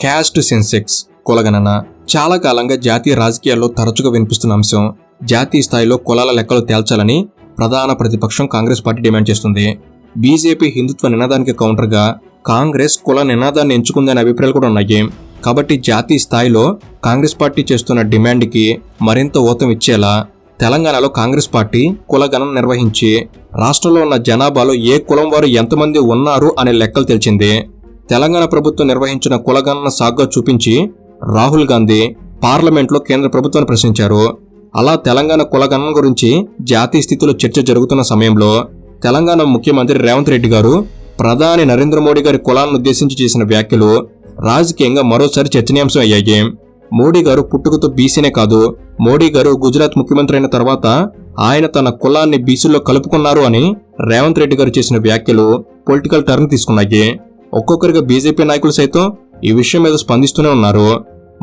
Caste Sensex కులగణన చాలా కాలంగా జాతీయ రాజకీయాల్లో తరచుగా వినిపిస్తున్న అంశం. జాతీయ స్థాయిలో కులాల లెక్కలు తేల్చాలని ప్రధాన ప్రతిపక్షం కాంగ్రెస్ పార్టీ డిమాండ్ చేస్తుంది. బీజేపీ హిందుత్వ నినాదానికి కౌంటర్గా కాంగ్రెస్ కుల నినాదాన్ని ఎంచుకుందనే అభిప్రాయాలు కూడా ఉన్నాయి. కాబట్టి జాతీయ స్థాయిలో కాంగ్రెస్ పార్టీ చేస్తున్న డిమాండ్కి మరింత ఊతం ఇచ్చేలా తెలంగాణలో కాంగ్రెస్ పార్టీ కులగణన నిర్వహించి రాష్ట్రంలో ఉన్న జనాభాలో ఏ కులం వారు ఎంతమంది ఉన్నారు అనే లెక్కలు తెలిసింది. తెలంగాణ ప్రభుత్వం నిర్వహించిన కులగణన సాగ్గా చూపించి రాహుల్ గాంధీ పార్లమెంట్లో కేంద్ర ప్రభుత్వాన్ని ప్రశ్నించారు. అలా తెలంగాణ కులగణన గురించి జాతీయ స్థితిలో చర్చ జరుగుతున్న సమయంలో తెలంగాణ ముఖ్యమంత్రి రేవంత్ రెడ్డి గారు ప్రధాని నరేంద్ర మోడీ గారి కులాలను ఉద్దేశించి చేసిన వ్యాఖ్యలు రాజకీయంగా మరోసారి చర్చనీయాంశం అయ్యాయి. మోడీ గారు పుట్టుకతో బీసీనే కాదు, మోడీ గారు గుజరాత్ ముఖ్యమంత్రి అయిన తర్వాత ఆయన తన కులాన్ని బీసీలో కలుపుకున్నారు అని రేవంత్ రెడ్డి గారు చేసిన వ్యాఖ్యలు పొలిటికల్ టర్న్ తీసుకున్నాయి. ఒక్కొక్కరిగా బీజేపీ నాయకులు సైతం ఈ విషయం మీద స్పందిస్తూనే ఉన్నారు.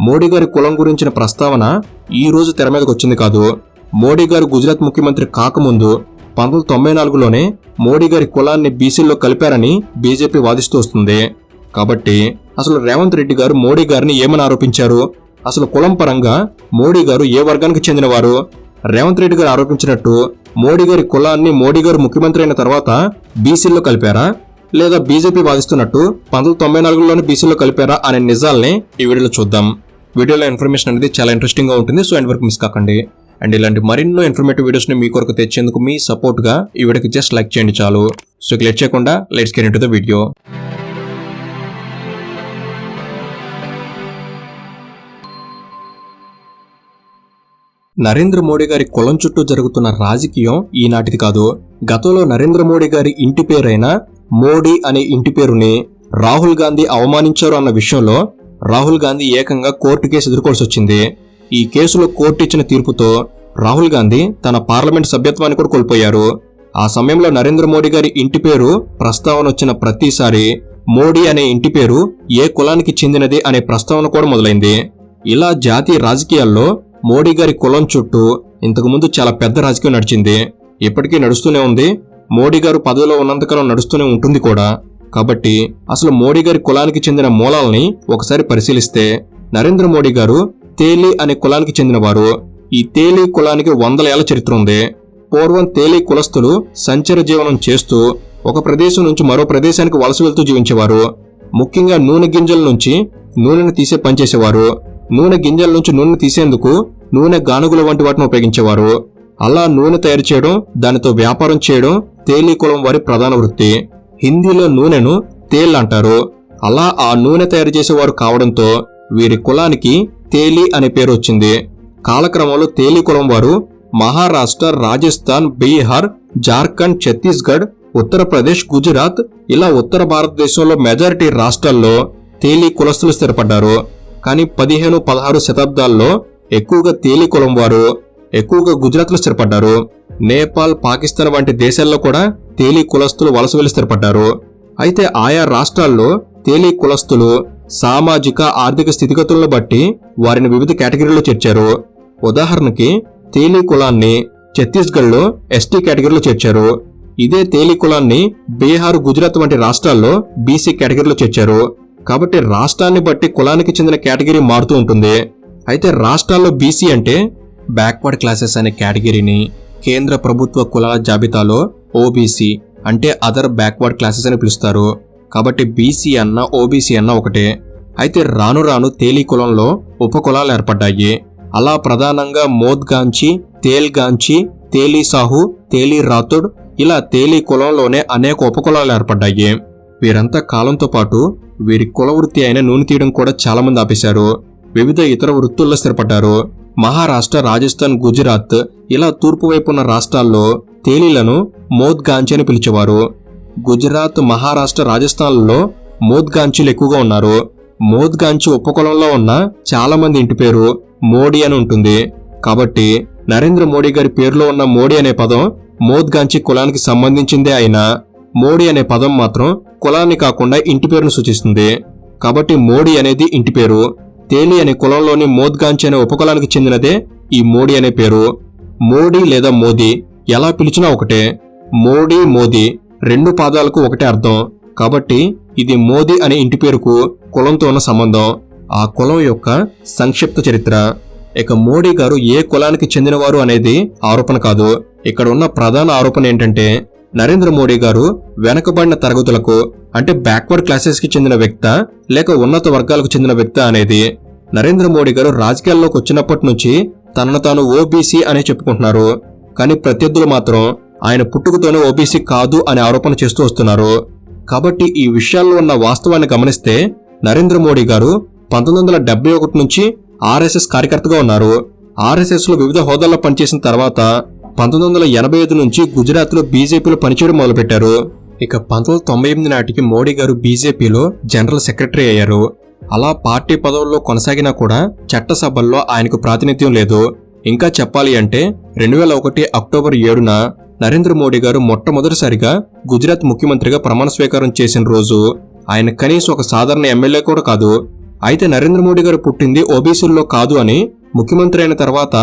మోడీ గారి కులం గురించిన ప్రస్తావన ఈ రోజు తెర మీదకి వచ్చింది కాదు. మోడీ గారు గుజరాత్ ముఖ్యమంత్రి కాకముందు 1994లోనే మోడీ గారి కులాన్ని బీసీల్లో కలిపారని బీజేపీ వాదిస్తూ వస్తుంది. కాబట్టి అసలు రేవంత్ రెడ్డి గారు మోడీ గారిని ఏమని ఆరోపించారు? అసలు కులం పరంగా మోడీ గారు ఏ వర్గానికి చెందినవారు? రేవంత్ రెడ్డి గారు ఆరోపించినట్టు మోడీ గారి కులాన్ని మోడీ గారు ముఖ్యమంత్రి అయిన తర్వాత బీసీల్లో కలిపారా, లేదా బీజేపీ వాదిస్తున్నట్టు 1994లోనే బీసీలో కలిపారా అనే నిజాల్ని ఈ వీడియోలో చూద్దాం. వీడియోలో ఇన్ఫర్మేషన్ అనేది చాలా ఇంట్రెస్టింగ్ గా ఉంటుంది, సో ఎండ్ వరకు మిస్ కాకండి. అండ్ ఇలాంటి మరెన్నో ఇన్ఫర్మేటివ్ వీడియోస్ ని మీ కొరకు తెచ్చేందుకు మీ సపోర్ట్ గా ఈ వీడియోకి జస్ట్ లైక్ చేయండి చాలు. సో లేట్ చేయకుండా let's get into the video. Narendra Modi గారి కులం చుట్టూ జరుగుతున్న రాజకీయం ఈనాటిది కాదు. గతంలో నరేంద్ర మోడీ గారి ఇంటి పేరైన మోడీ అనే ఇంటి పేరుని రాహుల్ గాంధీ అవమానించారు అన్న విషయంలో రాహుల్ గాంధీ ఏకంగా కోర్టు కేసు ఎదుర్కోవాల్సి వచ్చింది. ఈ కేసులో కోర్టు ఇచ్చిన తీర్పుతో రాహుల్ గాంధీ తన పార్లమెంట్ సభ్యత్వాన్ని కూడా కోల్పోయారు. ఆ సమయంలో నరేంద్ర మోడీ గారి ఇంటి పేరు ప్రస్తావన వచ్చిన ప్రతిసారి మోడీ అనే ఇంటి పేరు ఏ కులానికి చెందినది అనే ప్రస్తావన కూడా మొదలైంది. ఇలా జాతీయ రాజకీయాల్లో మోడీ గారి కులం చుట్టూ ఇంతకుముందు చాలా పెద్ద రాజకీయం నడిచింది, ఇప్పటికీ నడుస్తూనే ఉంది. మోడీ గారు పదవిలో ఉన్నంతకాలం నడుస్తూనే ఉంటుంది కూడా. కాబట్టి అసలు మోడీ గారి కులానికి చెందిన మూలాలని ఒకసారి పరిశీలిస్తే నరేంద్ర మోడీ గారు తేలి అనే కులానికి చెందినవారు. ఈ తేలి కులానికి 100 ఏళ్ల చరిత్ర ఉంది. పూర్వం తేలి కులస్తులు సంచార జీవనం చేస్తూ ఒక ప్రదేశం నుంచి మరో ప్రదేశానికి వలస వెళ్తూ జీవించేవారు. ముఖ్యంగా నూనె గింజల నుంచి నూనెను తీసే పనిచేసేవారు. నూనె గింజల నుంచి నూనె తీసేందుకు నూనె గానుగుల వంటి వాటిని ఉపయోగించేవారు. అలా నూనె తయారు చేయడం, దానితో వ్యాపారం చేయడం తేలి కులం వారి ప్రధాన వృత్తి. హిందీలో నూనెను తేల్ అంటారు. అలా ఆ నూనె తయారు చేసేవారు కావడంతో వీరి కులానికి తేలి అనే పేరు వచ్చింది. కాలక్రమంలో తేలి కులం వారు మహారాష్ట్ర, రాజస్థాన్, బీహార్, జార్ఖండ్, ఛత్తీస్గఢ్, ఉత్తరప్రదేశ్, గుజరాత్ ఇలా ఉత్తర భారతదేశంలో మెజారిటీ రాష్ట్రాల్లో తేలి కులస్తులు స్థిరపడ్డారు. కానీ 15-16 శతాబ్దాల్లో ఎక్కువగా తేలి కులం వారు ఎక్కువగా గుజరాత్లో స్థిరపడ్డారు. నేపాల్, పాకిస్తాన్ వంటి దేశాల్లో కూడా తేలి కులస్తులు వలస వెళ్లి స్థిరపడ్డారు. అయితే ఆయా రాష్ట్రాల్లో తేలి కులస్తులు సామాజిక ఆర్థిక స్థితిగతులను బట్టి వారిని వివిధ కేటగిరీలో చేర్చారు. ఉదాహరణకి తేలి కులాన్ని ఛత్తీస్గఢ్లో ఎస్టీ కేటగిరీలో చేర్చారు. ఇదే తేలి కులాన్ని బీహార్, గుజరాత్ వంటి రాష్ట్రాల్లో బీసీ కేటగిరీలో చేర్చారు. కాబట్టి రాష్ట్రాన్ని బట్టి కులానికి చెందిన కేటగిరీ మారుతూ ఉంటుంది. అయితే రాష్ట్రాల్లో బీసీ అంటే బ్యాక్వర్డ్ క్లాసెస్ అనే కేటగిరీని కేంద్ర ప్రభుత్వ కులాల జాబితాలో ఓబీసీ అంటే అదర్ బ్యాక్వర్డ్ క్లాసెస్ అని పిలుస్తారు. కాబట్టి బీసీ అన్న ఓబీసీ అన్న ఒకటే. అయితే రాను రాను తేలి కులంలో ఉపకులాలు ఏర్పడ్డాయి. అలా ప్రధానంగా మోద్గాంచి, తేల్గాంచి, తేలి సాహు, తేలి రాథోడ్ ఇలా తేలి కులంలోనే అనేక ఉపకులాలు ఏర్పడ్డాయి. వీరంతా కాలంతో పాటు వీరి కుల వృత్తి అయిన నూనె తీయడం కూడా చాలా మంది ఆపేశారు. వివిధ ఇతర వృత్తుల్లో స్థిరపడ్డారు. మహారాష్ట్ర, రాజస్థాన్, గుజరాత్ ఇలా తూర్పు వైపు ఉన్న రాష్ట్రాల్లో తేలీలను మోద్గాంచి అని పిలిచేవారు. గుజరాత్, మహారాష్ట్ర, రాజస్థాన్లలో మోద్గాంచీలు ఎక్కువగా ఉన్నారు. మోద్గాంచి ఉపకులంలో ఉన్న చాలా మంది ఇంటి పేరు మోడీ అని ఉంటుంది. కాబట్టి నరేంద్ర మోడీ గారి పేరులో ఉన్న మోడీ అనే పదం మోద్గాంచి కులానికి సంబంధించిందే అయినా మోడీ అనే పదం మాత్రం కులాన్ని కాకుండా ఇంటి పేరును సూచిస్తుంది. కాబట్టి మోడీ అనేది ఇంటి పేరు. తేలి అనే కులంలోని మోద్గాంచి అనే ఉపకులానికి చెందినదే ఈ మోడీ అనే పేరు. మోడీ లేదా మోదీ ఎలా పిలిచినా ఒకటే. మోడీ, మోదీ రెండు పాదాలకు ఒకటే అర్థం. కాబట్టి ఇది మోదీ అనే ఇంటి పేరుకు కులంతో ఉన్న సంబంధం. ఆ కులం యొక్క సంక్షిప్త చరిత్ర. ఇక మోడీ గారు ఏ కులానికి చెందినవారు అనేది ఆరోపణ కాదు. ఇక్కడ ఉన్న ప్రధాన ఆరోపణ ఏంటంటే నరేంద్ర మోడీ గారు వెనకబడిన తరగతులకు అంటే బ్యాక్వర్డ్ క్లాసెస్ కి చెందిన వ్యక్త లేక ఉన్నత వర్గాలకు చెందిన వ్యక్త అనేది. నరేంద్ర మోడీ గారు రాజకీయాల్లోకి వచ్చినప్పటి నుంచి తనను తాను ఓబీసీ అనే చెప్పుకుంటున్నారు. కానీ ప్రత్యర్థులు మాత్రం ఆయన పుట్టుకతోనే ఓబీసీ కాదు అనే ఆరోపణ చేస్తూ వస్తున్నారు. కాబట్టి ఈ విషయాల్లో ఉన్న వాస్తవాన్ని గమనిస్తే నరేంద్ర మోడీ గారు 1971 నుంచి ఆర్ఎస్ఎస్ కార్యకర్తగా ఉన్నారు. ఆర్ఎస్ఎస్ లో వివిధ హోదాల్లో పనిచేసిన తర్వాత 1985 నుంచి గుజరాత్ లో బీజేపీలో పనిచేయడం మొదలుపెట్టారు. ఇక 1998 నాటికి మోడీ గారు బీజేపీలో జనరల్ సెక్రటరీ అయ్యారు. అలా పార్టీ పదవుల్లో కొనసాగినా కూడా చట్టసభల్లో ఆయనకు ప్రాతినిధ్యం లేదు. ఇంకా చెప్పాలి అంటే 2001 అక్టోబర్ 7న నరేంద్ర మోడీ గారు మొట్టమొదటిసారిగా గుజరాత్ ముఖ్యమంత్రిగా ప్రమాణ స్వీకారం చేసిన రోజు. ఆయన కనీసం ఒక సాధారణ ఎమ్మెల్యే కూడా కాదు. అయితే నరేంద్ర మోడీ గారు పుట్టింది ఓబీసీల్లో కాదు అని ముఖ్యమంత్రి అయిన తర్వాత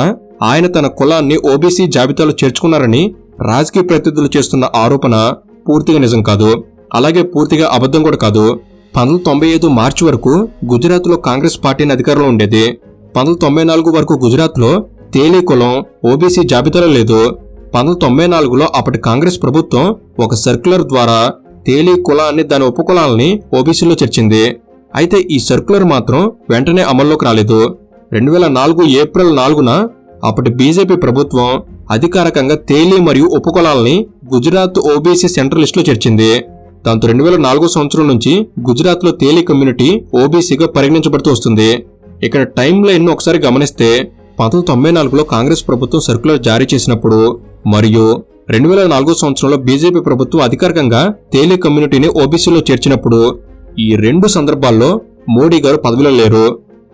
ఆయన తన కులాన్ని ఓబీసీ జాబితాలో చేర్చుకున్నారని రాజకీయ ప్రతినిధులు చేస్తున్న ఆరోపణ పూర్తిగా నిజం కాదు. అలాగే పూర్తిగా అబద్ధం కూడా కాదు. 1995 మార్చి వరకు గుజరాత్ లో కాంగ్రెస్ పార్టీని అధికారంలో ఉండేది. 1994 వరకు గుజరాత్ లో తేలీ కులం ఓబీసీ జాబితాలో లేదు. 1994లో అప్పటి కాంగ్రెస్ ప్రభుత్వం ఒక సర్క్యులర్ ద్వారా తేలీ కులాన్ని దాని ఉపకులాలని ఓబీసీలో చేర్చింది. అయితే ఈ సర్క్యులర్ మాత్రం వెంటనే అమల్లోకి రాలేదు. 2004 ఏప్రిల్ 4న అప్పటి బీజేపీ ప్రభుత్వం అధికారికంగా తేలీ మరియు ఉపకులాలని గుజరాత్ ఓబీసీ సెంట్రల్ లిస్ట్ లో చేర్చింది. దాంతో 2004 సంవత్సరం నుంచి గుజరాత్ లో తేలీ కమ్యూనిటీ ఓబీసీగా పరిగణించబడుతూ వస్తుంది. ఇక్కడ టైం లైన్ ఒకసారి గమనిస్తే 1994లో కాంగ్రెస్ ప్రభుత్వం సర్క్యులర్ జారీ చేసినప్పుడు మరియు 2004 సంవత్సరంలో బీజేపీ ప్రభుత్వం అధికారికంగా తేలీ కమ్యూనిటీని ఓబీసీలో చేర్చినప్పుడు ఈ రెండు సందర్భాల్లో మోడీ గారు పదవిలో లేరు.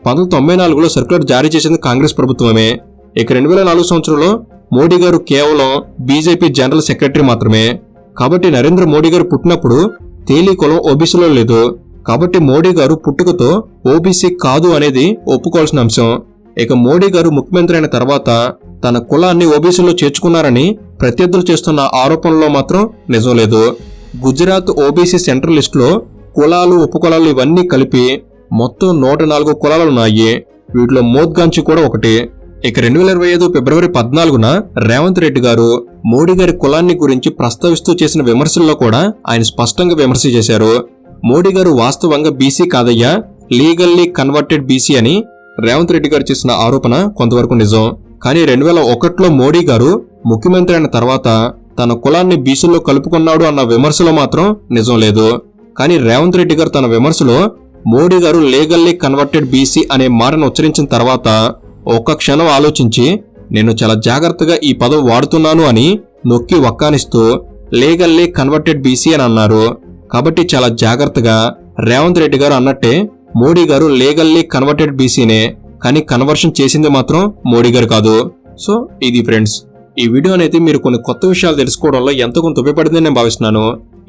1994లో సర్క్యులర్ జారీ చేసింది కాంగ్రెస్ ప్రభుత్వమే. ఇక 2004 సంవత్సరంలో మోడీ గారు కేవలం బీజేపీ జనరల్ సెక్రటరీ మాత్రమే. కాబట్టి నరేంద్ర మోడీ గారు పుట్టినప్పుడు తేలీ కులం ఓబీసీలో లేదు. కాబట్టి మోడీ గారు పుట్టుకతో ఓబీసీ కాదు అనేది ఒప్పుకోవాల్సిన అంశం. ఇక మోడీ గారు ముఖ్యమంత్రి అయిన తర్వాత తన కులాన్ని ఓబీసీలో చేర్చుకున్నారని ప్రత్యర్థులు చేస్తున్న ఆరోపణలో మాత్రం నిజం లేదు. గుజరాత్ ఓబీసీ సెంట్రల్ లిస్ట్ లో కులాలు ఉపకులాలు ఇవన్నీ కలిపి మొత్తం 104 కులాలున్నాయి. వీటిలో మోద్గాంచి కూడా ఒకటి. ఇక 2025 ఫిబ్రవరి 14న రేవంత్ రెడ్డి గారు మోడీ గారి కులాన్ని గురించి ప్రస్తావిస్తూ చేసిన విమర్శల్లో కూడా ఆయన స్పష్టంగా విమర్శ చేశారు. మోడీ గారు వాస్తవంగా బీసీ కాదయ్యా, లీగల్లీ కన్వర్టెడ్ బీసీ అని రేవంత్ రెడ్డి గారు చేసిన ఆరోపణ కొంతవరకు నిజం. కానీ 2001లో మోడీ గారు ముఖ్యమంత్రి అయిన తర్వాత తన కులాన్ని బీసీలో కలుపుకున్నాడు అన్న విమర్శలో మాత్రం నిజం లేదు. కానీ రేవంత్ రెడ్డి గారు తన విమర్శలో మోడీ గారు లీగల్లీ కన్వర్టెడ్ బీసీ అనే మాటను ఉచ్చరించిన తర్వాత ఒక్క క్షణం ఆలోచించి నేను చాలా జాగ్రత్తగా ఈ పదం వాడుతున్నాను అని నొక్కి వక్కానిస్తూ లీగల్లీ కన్వర్టెడ్ బీసీ అని అన్నారు. కాబట్టి చాలా జాగ్రత్తగా రేవంత్ రెడ్డి గారు అన్నట్టే మోడీ గారు లీగల్లీ కన్వర్టెడ్ బీసీనే, కానీ కన్వర్షన్ చేసింది మాత్రం మోడీ గారు కాదు. సో ఇది ఫ్రెండ్స్, ఈ వీడియో అనేది మీరు కొన్ని కొత్త విషయాలు తెలుసుకోవడంలో ఎంతో కొంత ఉపయోగపడిందని నేను భావిస్తున్నాను.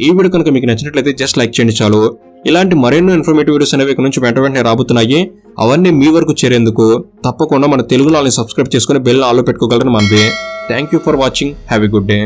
ఈ వీడియో కనుక మీకు నచ్చినట్లయితే జస్ట్ లైక్ చేయండి చాలు. ఇలాంటి మరెన్నో ఇన్ఫర్మేటివ్ వీడియోస్ అనేవి ఇక్కడ నుంచి వెంటనే రాబోతున్నాయి. అవన్నీ మీ వరకు చేరేందుకు తప్పకుండా మన తెలుగు నాలని సబ్స్క్రైబ్ చేసుకుని బెల్ ఆల్లో పెట్టుకోగలరని మనవి. Thank you for watching. Have a good day.